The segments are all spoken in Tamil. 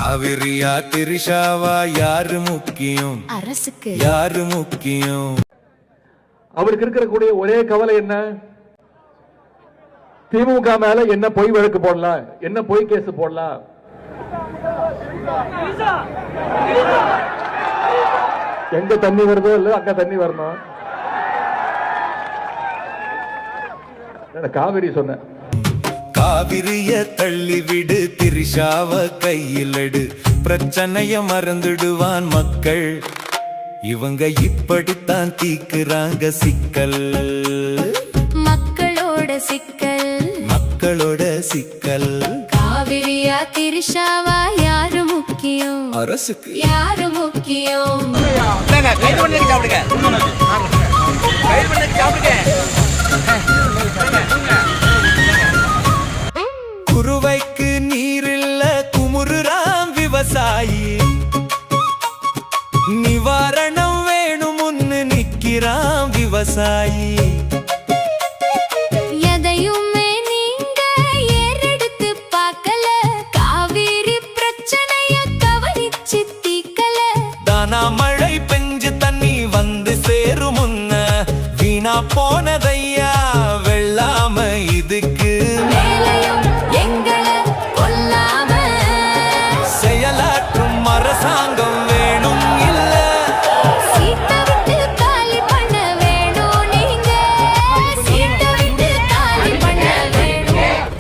காவிரியா திரிஷாவா யாரு முக்கியம்? அரசுக்கு. யாரு முக்கியம்? அவருக்கு இருக்கக்கூடிய ஒரே கவலை என்ன? திமுக மேல என்ன பொய் வழக்கு போடலாம், என்ன பொய் கேஸ் போடலாம். எங்க தண்ணி வருதோ இல்ல அங்க தண்ணி வரணும். காவிரி சொன்ன காவிரிய தள்ளிவிடு, திரிஷாவ கையில் எடு, பிரச்சனைய மறந்துடுவான் மக்கள். இவங்க இப்படித்தான் தீக்குறாங்க சிக்கல். மக்களோட சிக்கல், மக்களோட சிக்கல். காவிரியா திரிஷாவா யாரு முக்கியம்? அரசுக்கு. யாரு முக்கியம்? குருவைக்கு நீரில்ல குமுறுறாம் விவசாயி, நிவாரணம் வேணும்னு நிக்கிறாம் விவசாயி. எதையுமே நீங்க ஏறெடுத்து பார்க்கல, காவிரி பிரச்சனைய கவனிச்சு தீக்கல. தானா மழை பெஞ்சு தண்ணி வந்து சேரும் முன்ன வீணா போனதையா வெள்ளாம இதுக்கு மேலையும் எங்களை கொல்லாம செயலாற்றும் அரசாங்கம் வேணும் இல்ல. சீட்டை விட்டு காலி பண்ண வேணும் நீங்க, சீட்டை விட்டு காலி பண்ண வேணும்.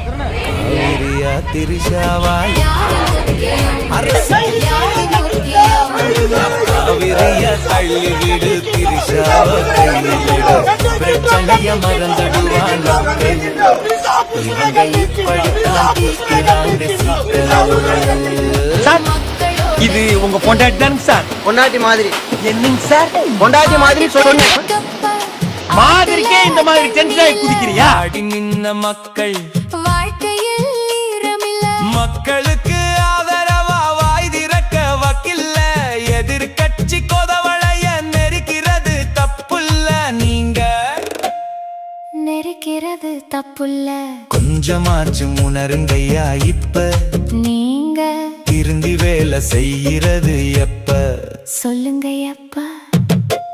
காவிரியா திரிஷாவா யாரு முக்கியம்? அரசுக்கு. யாரு முக்கியம்? காவிரிய தள்ளிவிடு, திரிஷாவ கையிலிடு, பிரச்சனைய மறந்துடுவான் மக்கள். இவங்க இப்படித்தான் தீர்க்கிறாங்க சிக்கல். இது உங்க பொண்டாட்டி தானுங்க சார்? பொண்டாட்டி மாதிரி என்னங்க சார்? பொண்டாட்டி மாதிரி சொன்னேன். மாதிரிக்கே இந்த மாதிரி டென்ஷன் குதிக்கிறியா? ஆடி நின்ன மக்கள் வாழ்க்கையில் ஈரமில்ல, மக்களுக்கு ஆதரவா வாய் திறக்க வக்கில்ல. எதிர்கட்சி கொதவளைய நெருக்கிறது தப்புல்ல. நீங்க நெருக்கிறது தப்புல்ல. கொஞ்சமாச்சு உணருங்கய்யா இப்ப, நீங்க திருந்தி வேலை செய்கிறது எப்ப? சொல்லுங்க எப்ப?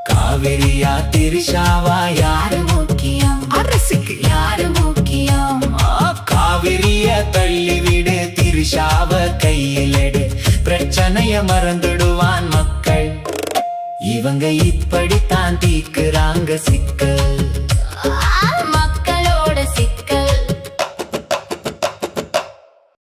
காவிரியா திரிஷாவா யாரு முக்கியம்? அரசுக்கு. யாரு முக்கியம்? காவிரிய தள்ளிவிடு, திரிஷாவ கையில் எடு, பிரச்சனைய மறந்துடுவான் மக்கள். இவங்க இப்படித்தான் தீக்குறாங்க சிக்கல்.